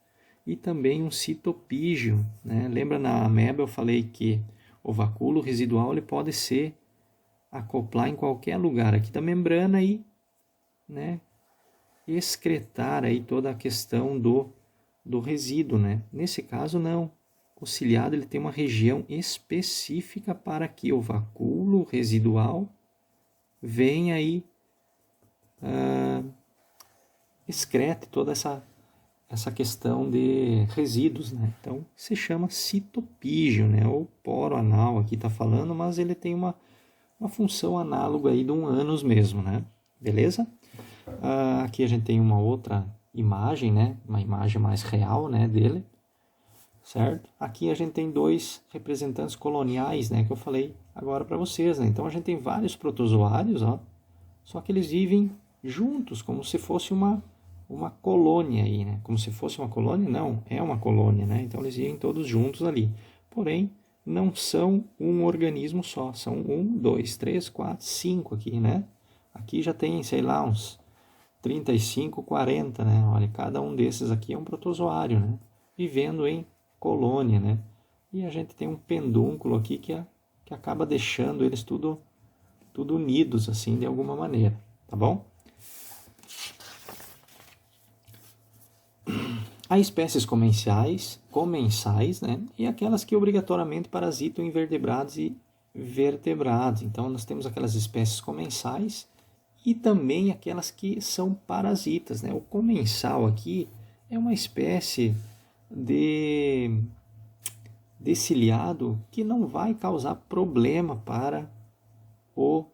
E também um citopígio, né? Lembra na ameba eu falei que o vacúolo residual ele pode se acoplar em qualquer lugar aqui da membrana e, né, excretar aí toda a questão do resíduo, né? Nesse caso não. O ciliado ele tem uma região específica para que o vacúolo residual venha aí excrete toda essa questão de resíduos, né? Então se chama citopígio, né? Ou poro anal aqui está falando, mas ele tem uma função análoga aí de um ânus mesmo, né? Beleza? Aqui a gente tem uma outra imagem, né? Uma imagem mais real, né, dele, certo? Aqui a gente tem dois representantes coloniais, né, que eu falei agora para vocês, né? Então a gente tem vários protozoários, ó, só que eles vivem juntos, como se fosse uma colônia aí, né? Como se fosse uma colônia, não, é uma colônia, né? Então eles vivem todos juntos ali. Porém, não são um organismo só, são 1, 2, 3, 4, 5 aqui, né? Aqui já tem, sei lá, uns 35, 40, né? Olha, cada um desses aqui é um protozoário, né? Vivendo em colônia, né? E a gente tem um pendúnculo aqui que acaba deixando eles tudo unidos, assim, de alguma maneira, tá bom? Há espécies comensais, né? E aquelas que obrigatoriamente parasitam invertebrados e vertebrados. Então, nós temos aquelas espécies comensais e também aquelas que são parasitas, né? O comensal aqui é uma espécie de ciliado que não vai causar problema para o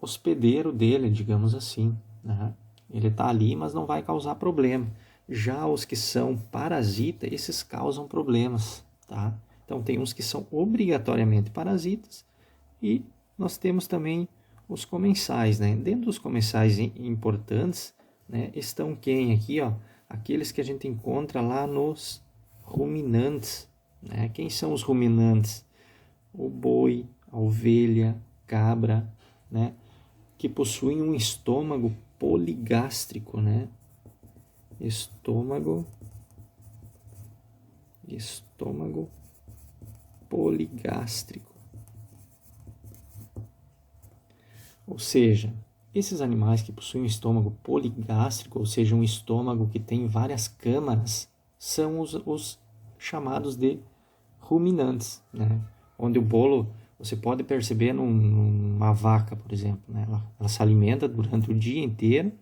hospedeiro dele, digamos assim, né? Ele está ali, mas não vai causar problema. Já os que são parasitas, esses causam problemas, tá? Então tem uns que são obrigatoriamente parasitas e nós temos também os comensais, né? Dentro dos comensais importantes, né, estão quem aqui, ó? Aqueles que a gente encontra lá nos ruminantes, né? Quem são os ruminantes? O boi, a ovelha, cabra, né? Que possuem um estômago poligástrico, né? Estômago poligástrico. Ou seja, esses animais que possuem um estômago poligástrico, ou seja, um estômago que tem várias câmaras, são os chamados de ruminantes, né? Onde o bolo, você pode perceber numa vaca, por exemplo, né? Ela se alimenta durante o dia inteiro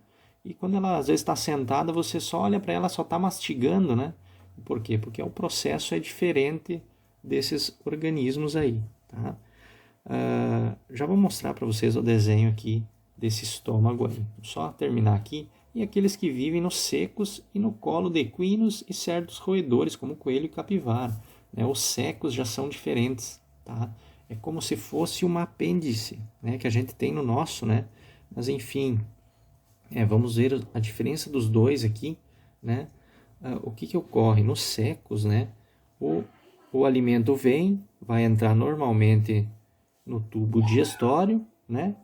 e quando ela às vezes está sentada, você só olha para ela, só está mastigando, né? Por quê? Porque o processo é diferente desses organismos aí, tá? Já vou mostrar para vocês o desenho aqui desse estômago aí. Só terminar aqui. E aqueles que vivem nos secos e no colo de equinos e certos roedores, como coelho e capivara, né? Os secos já são diferentes, tá? É como se fosse um apêndice, né? Que a gente tem no nosso, né? Mas enfim, vamos ver a diferença dos dois aqui, né? O que ocorre? Nos secos, né? O alimento vai entrar normalmente no tubo digestório, né?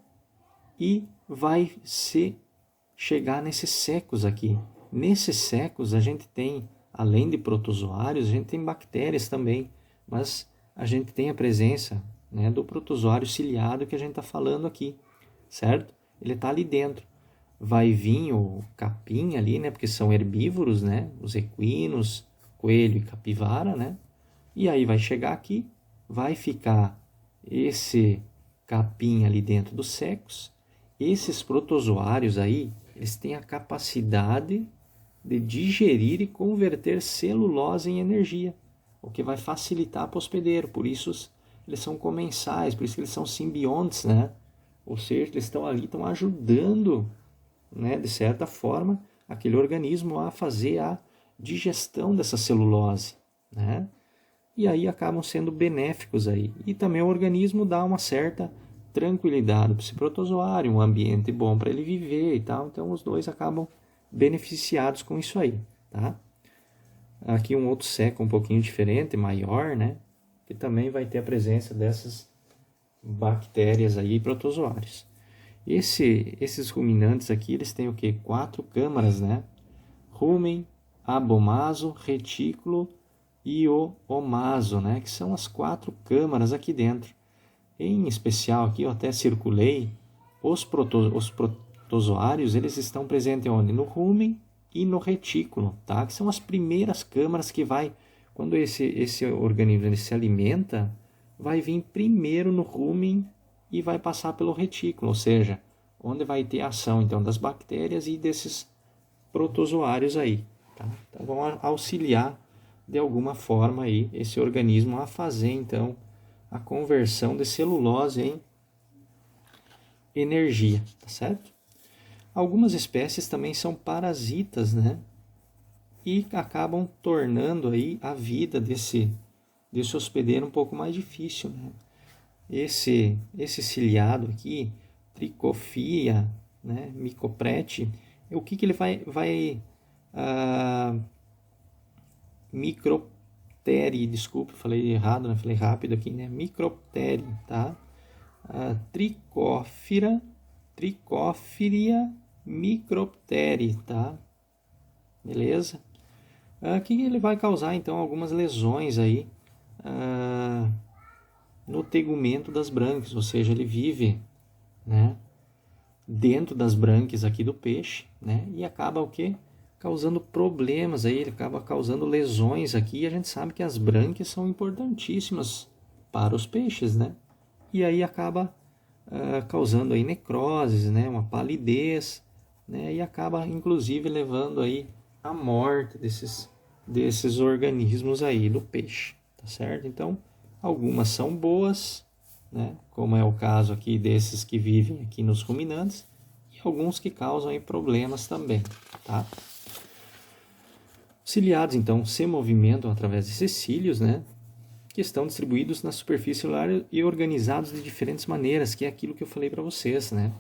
E vai chegar nesses secos aqui. Nesses secos a gente tem, além de protozoários, a gente tem bactérias também, mas a gente tem a presença, né, do protozoário ciliado que a gente está falando aqui, certo? Ele está ali dentro. vai vir o capim ali, né? Porque são herbívoros, né? Os equinos, coelho e capivara, né? E aí vai chegar aqui, vai ficar esse capim ali dentro dos secos. Esses protozoários aí, eles têm a capacidade de digerir e converter celulose em energia, o que vai facilitar para o hospedeiro. Por isso eles são comensais, por isso que eles são simbiontes, né? Ou seja, eles estão ali, estão ajudando, né, de certa forma, aquele organismo a fazer a digestão dessa celulose, né? E aí acabam sendo benéficos aí. E também o organismo dá uma certa tranquilidade para esse protozoário, um ambiente bom para ele viver e tal. Então os dois acabam beneficiados com isso aí, tá? Aqui um outro seco um pouquinho diferente, maior, né? Que também vai ter a presença dessas bactérias aí, protozoários. Esses ruminantes aqui, eles têm o que? 4 câmaras, né? Rumen, abomaso, retículo e o omaso, né? Que são as 4 câmaras aqui dentro. Em especial aqui, eu até circulei, os protozoários, eles estão presentes onde? No rumen e no retículo, tá? Que são as primeiras câmaras que vai, quando esse organismo ele se alimenta, vai vir primeiro no rumen e vai passar pelo retículo, ou seja, onde vai ter a ação então das bactérias e desses protozoários aí, tá? Então vão auxiliar de alguma forma aí esse organismo a fazer então a conversão de celulose em energia, tá certo? Algumas espécies também são parasitas, né? E acabam tornando aí a vida desse hospedeiro um pouco mais difícil, né? Esse ciliado aqui, Trichophila, né, Mycoprete, o que ele vai Microptere, desculpa, falei errado, né? Falei rápido aqui, né? Microptere, tá? Trichophyra Microptere, tá? Beleza? Que ele vai causar então algumas lesões aí no tegumento das brânquias, ou seja, ele vive, né, dentro das brânquias aqui do peixe, né, e acaba o quê? Causando problemas aí, ele acaba causando lesões aqui, e a gente sabe que as brânquias são importantíssimas para os peixes, né, e aí acaba causando aí necroses, né, uma palidez, né, e acaba inclusive levando aí à morte desses organismos aí do peixe, tá certo? Então, algumas são boas, né, como é o caso aqui desses que vivem aqui nos ruminantes, e alguns que causam aí problemas também, tá? Os ciliados, então, se movimentam através desses cílios, né, que estão distribuídos na superfície celular e organizados de diferentes maneiras, que é aquilo que eu falei para vocês, né?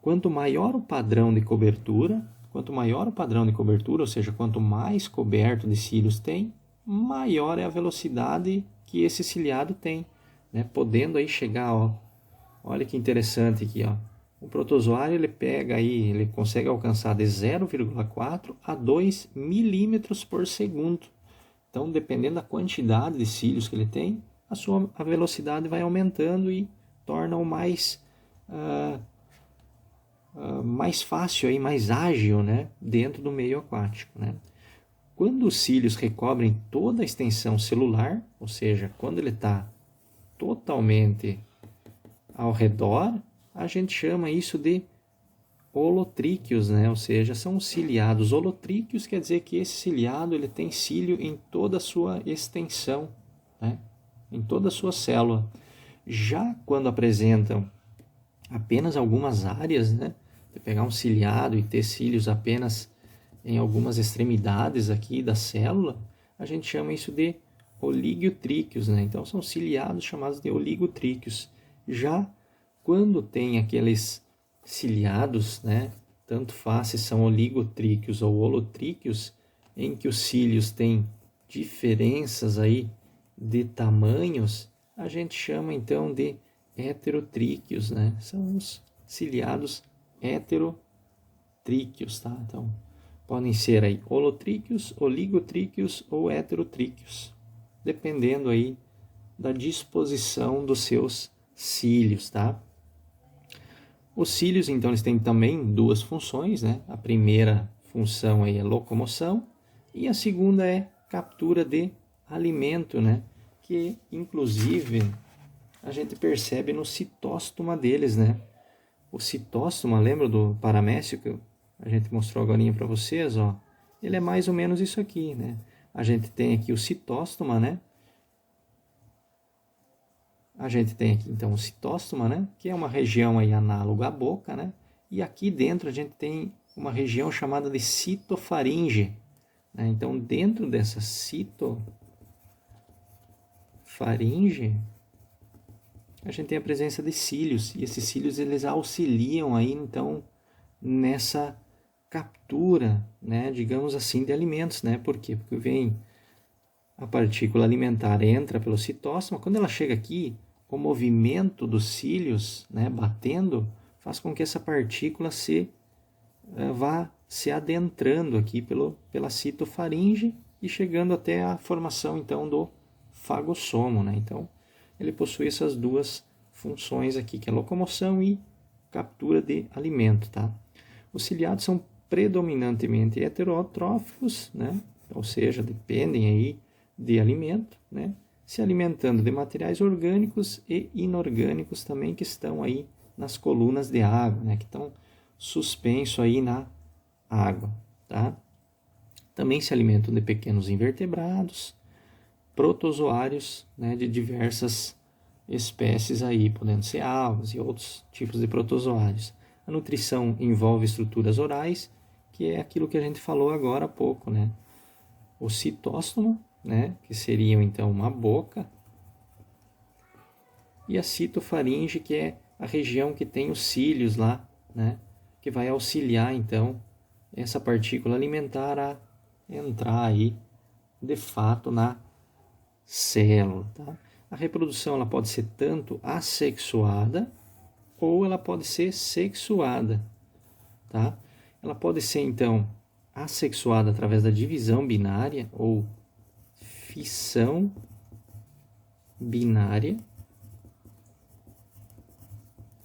Quanto maior o padrão de cobertura, ou seja, quanto mais coberto de cílios tem, maior é a velocidade que esse ciliado tem, né? Podendo aí chegar, ó, olha que interessante aqui, ó. O protozoário ele consegue alcançar de 0,4 a 2 milímetros por segundo. Então, dependendo da quantidade de cílios que ele tem, a velocidade vai aumentando e torna-o mais fácil, aí, mais ágil, né, dentro do meio aquático, né? Quando os cílios recobrem toda a extensão celular, ou seja, quando ele está totalmente ao redor, a gente chama isso de holotríquios, né? Ou seja, são ciliados. Holotríquios quer dizer que esse ciliado ele tem cílio em toda a sua extensão, né? Em toda a sua célula. Já quando apresentam apenas algumas áreas, né? De pegar um ciliado e ter cílios apenas em algumas extremidades aqui da célula, a gente chama isso de oligotríquios, né? Então são ciliados chamados de oligotríquios. Já quando tem aqueles ciliados, né, tanto faz se são oligotríquios ou holotríquios, em que os cílios têm diferenças aí de tamanhos, a gente chama então de heterotríquios, né? São os ciliados heterotríquios, tá? Então, podem ser aí holotríquios, oligotríquios ou heterotríquios, dependendo aí da disposição dos seus cílios, tá? Os cílios, então, eles têm também duas funções, né? A primeira função aí é locomoção e a segunda é captura de alimento, né? Que, inclusive, a gente percebe no citóstoma deles, né? O citóstoma, lembra do paramécio que a gente mostrou agora para vocês, ó? Ele é mais ou menos isso aqui, né? A gente tem aqui o citóstoma, né? A gente tem aqui, então, o citóstoma, né? Que é uma região aí análoga à boca, né? E aqui dentro a gente tem uma região chamada de citofaringe, né? Então, dentro dessa citofaringe, a gente tem a presença de cílios. E esses cílios, eles auxiliam aí, então, nessa captura, né? Digamos assim, de alimentos, né? Por quê? Porque vem a partícula alimentar, entra pelo citóstoma. Quando ela chega aqui, o movimento dos cílios, né, batendo, faz com que essa partícula vá se adentrando aqui pela citofaringe e chegando até a formação, então, do fagossomo, né? Então, ele possui essas duas funções aqui, que é locomoção e captura de alimento, tá? Os ciliados são predominantemente heterotróficos, né? Ou seja, dependem aí de alimento, né? Se alimentando de materiais orgânicos e inorgânicos também que estão aí nas colunas de água, né? Que estão suspensos aí na água, tá? Também se alimentam de pequenos invertebrados, protozoários, né? De diversas espécies aí, podendo ser algas e outros tipos de protozoários. A nutrição envolve estruturas orais, que é aquilo que a gente falou agora há pouco, né? O citóstomo, né, que seriam então uma boca, e a citofaringe, que é a região que tem os cílios lá, né, que vai auxiliar então essa partícula alimentar a entrar aí de fato na célula, tá? A reprodução ela pode ser tanto assexuada ou ela pode ser sexuada, tá? Ela pode ser então assexuada através da divisão binária ou fissão binária,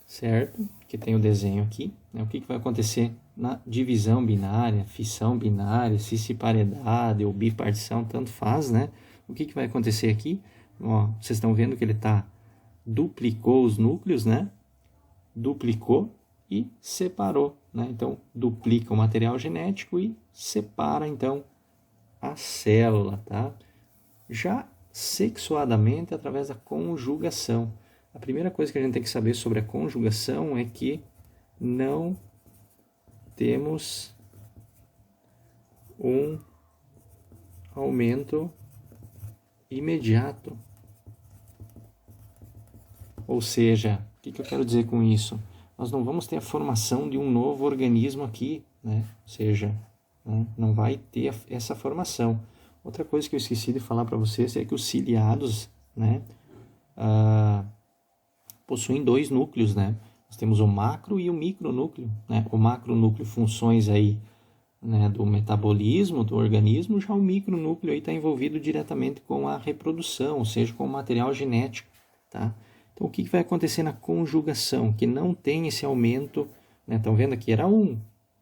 certo? Que tem o desenho aqui, né? O que vai acontecer na divisão binária, fissão binária, cisparidade ou bipartição, tanto faz, né? O que vai acontecer aqui? Ó, vocês estão vendo que ele duplicou os núcleos, né? Duplicou e separou, né? Então, duplica o material genético e separa, então, a célula, tá? Já sexuadamente, através da conjugação. A primeira coisa que a gente tem que saber sobre a conjugação é que não temos um aumento imediato. Ou seja, o que eu quero dizer com isso? Nós não vamos ter a formação de um novo organismo aqui, né? Ou seja, né? Não vai ter essa formação. Outra coisa que eu esqueci de falar para vocês é que os ciliados, né, possuem dois núcleos, né? Nós temos o macro e o micronúcleo, né? O macronúcleo, funções aí, né, do metabolismo do organismo, já o micronúcleo está envolvido diretamente com a reprodução, ou seja, com o material genético, tá? Então, o que vai acontecer na conjugação? Que não tem esse aumento, né? Estão vendo aqui era 1,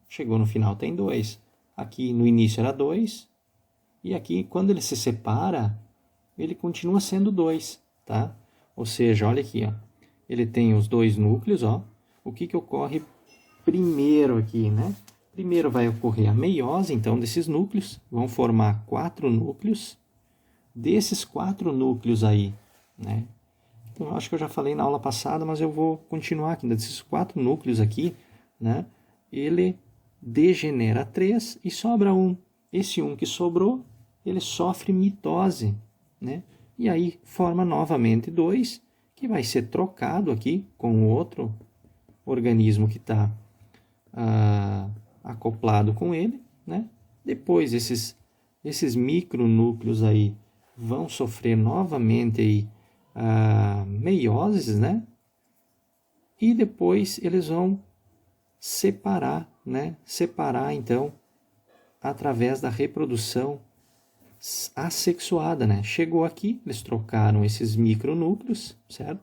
chegou no final tem 2. Aqui no início era 2, e aqui quando ele se separa, ele continua sendo 2, tá? Ou seja, olha aqui, ó, ele tem os dois núcleos, ó. O que ocorre primeiro aqui, né? Primeiro vai ocorrer a meiose, então, desses núcleos, vão formar 4 núcleos. Desses 4 núcleos aí, né? Então, acho que eu já falei na aula passada, mas eu vou continuar aqui. Desses 4 núcleos aqui, né? Ele degenera 3 e sobra 1. Esse 1 que sobrou, ele sofre mitose, né? E aí forma novamente 2, que vai ser trocado aqui com o outro organismo que está acoplado com ele, né? Depois esses micronúcleos aí vão sofrer novamente aí meioses, né? E depois eles vão separar, né? Separar então através da reprodução assexuada, né? Chegou aqui, eles trocaram esses micronúcleos, certo?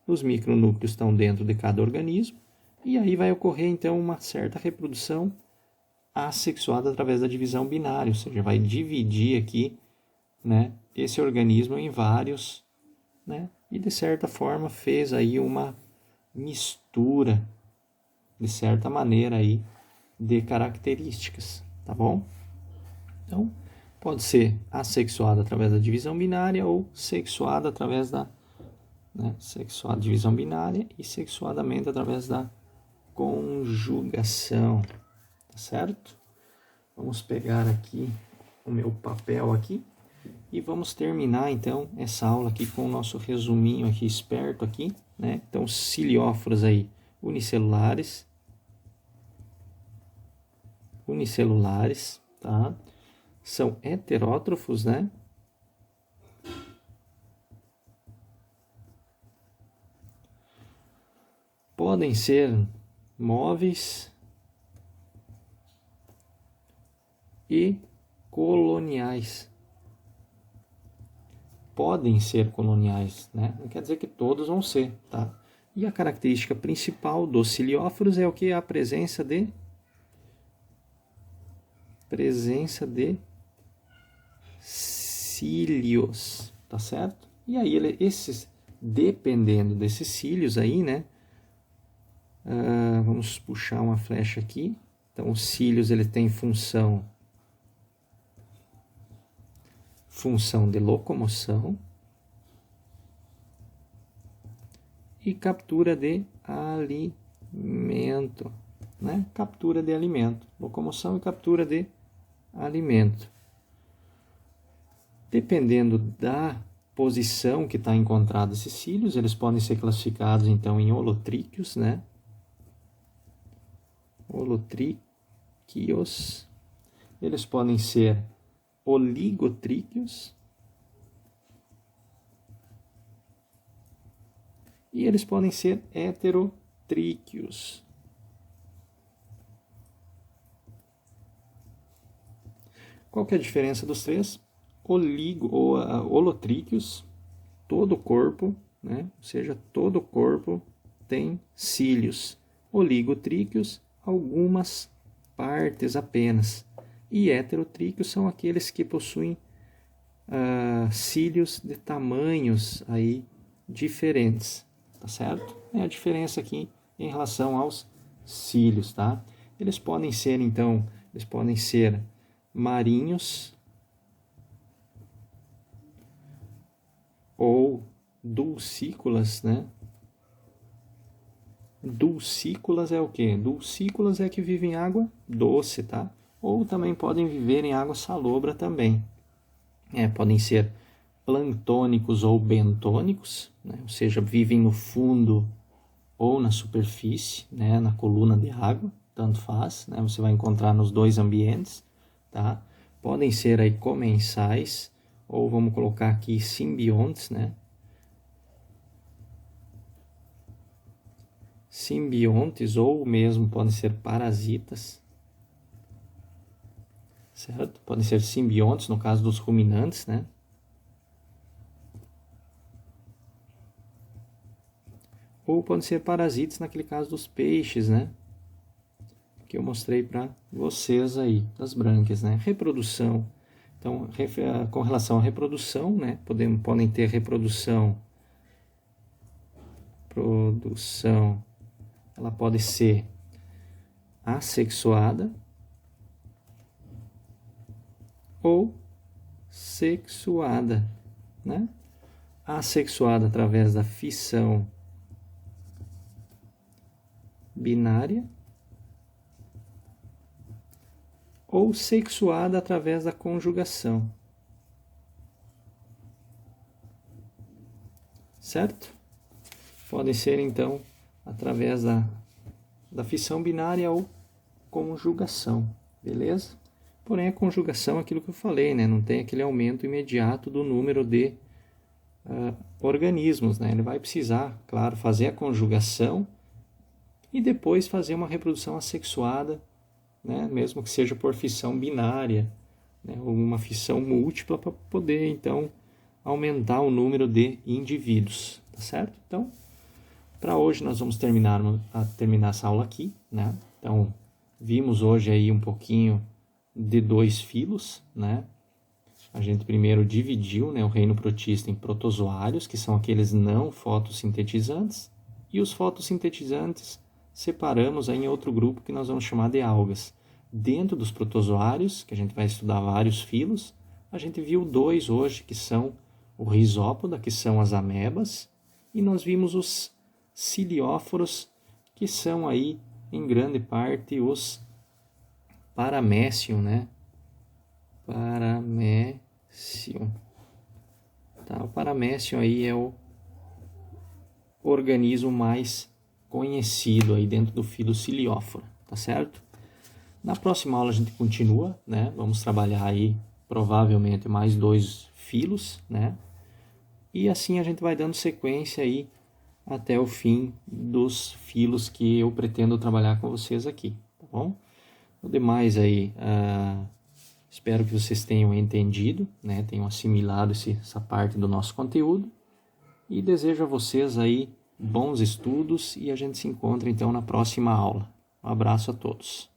Os micronúcleos estão dentro de cada organismo E aí vai ocorrer, então, uma certa reprodução assexuada através da divisão binária, ou seja, vai dividir aqui, né, esse organismo em vários, né, e de certa forma fez aí uma mistura, de certa maneira aí, de características, tá bom? Então, pode ser assexuada através da divisão binária ou sexuada através da, né, sexuada, divisão binária e sexuadamente através da conjugação, tá certo? Vamos pegar aqui o meu papel aqui e vamos terminar então essa aula aqui com o nosso resuminho aqui esperto aqui, né? Então, cilióforos aí unicelulares, tá? São heterótrofos, né? Podem ser móveis e coloniais. Podem ser coloniais, né? Não quer dizer que todos vão ser, tá? E a característica principal dos cilióforos é o que? A presença de cílios, tá certo? E aí, dependendo desses cílios aí, né? Vamos puxar uma flecha aqui. Então, os cílios, ele tem função de locomoção e captura de alimento, né? Captura de alimento, locomoção e captura de alimento. Dependendo da posição que está encontrado esses cílios, eles podem ser classificados então em holotríquios, né? Holotríquios. Eles podem ser oligotríquios e eles podem ser heterotríquios. Qual que é a diferença dos três? Holotríquios, todo o corpo, né? Ou seja, todo o corpo tem cílios. Oligotríquios, algumas partes apenas. E heterotríquios são aqueles que possuem cílios de tamanhos aí diferentes, tá certo? É a diferença aqui em relação aos cílios, tá? Eles podem ser, então, marinhos ou dulcícolas, né? Dulcícolas é o quê? Dulcícolas é que vivem em água doce, tá? Ou também podem viver em água salobra também. Podem ser planctônicos ou bentônicos, né? Ou seja, vivem no fundo ou na superfície, né? Na coluna de água, tanto faz, né? Você vai encontrar nos dois ambientes, tá? Podem ser aí comensais, ou vamos colocar aqui simbiontes, né? Simbiontes ou mesmo podem ser parasitas, certo? Podem ser simbiontes no caso dos ruminantes, né? Ou podem ser parasitas naquele caso dos peixes, né? Que eu mostrei para vocês aí, das brânquias, né? Reprodução. Então, com relação à reprodução, né? Podem ter reprodução. Ela pode ser assexuada ou sexuada, né? Assexuada através da fissão binária ou sexuada através da conjugação, certo? Podem ser, então, através da fissão binária ou conjugação, beleza? Porém, a conjugação é aquilo que eu falei, né? Não tem aquele aumento imediato do número de organismos, né? Ele vai precisar, claro, fazer a conjugação e depois fazer uma reprodução assexuada, né? Mesmo que seja por fissão binária, né? Ou uma fissão múltipla para poder, então, aumentar o número de indivíduos, tá certo? Então, Para hoje nós vamos terminar essa aula aqui, né? Então, vimos hoje aí um pouquinho de 2 filos, né? A gente primeiro dividiu, né, o reino protista em protozoários, que são aqueles não fotossintetizantes, e os fotossintetizantes separamos aí em outro grupo que nós vamos chamar de algas. Dentro dos protozoários, que a gente vai estudar vários filos, a gente viu 2 hoje, que são o rizópoda, que são as amebas, e nós vimos os cilióforos, que são aí, em grande parte, os paramécium, né? Paramécium. Tá? O paramécium aí é o organismo mais conhecido aí dentro do filo cilióforo, tá certo? Na próxima aula a gente continua, né? Vamos trabalhar aí provavelmente mais 2 filos, né? E assim a gente vai dando sequência aí até o fim dos filos que eu pretendo trabalhar com vocês aqui, tá bom? O demais aí, espero que vocês tenham entendido, né? Tenham assimilado essa parte do nosso conteúdo e desejo a vocês aí bons estudos e a gente se encontra então na próxima aula. Um abraço a todos.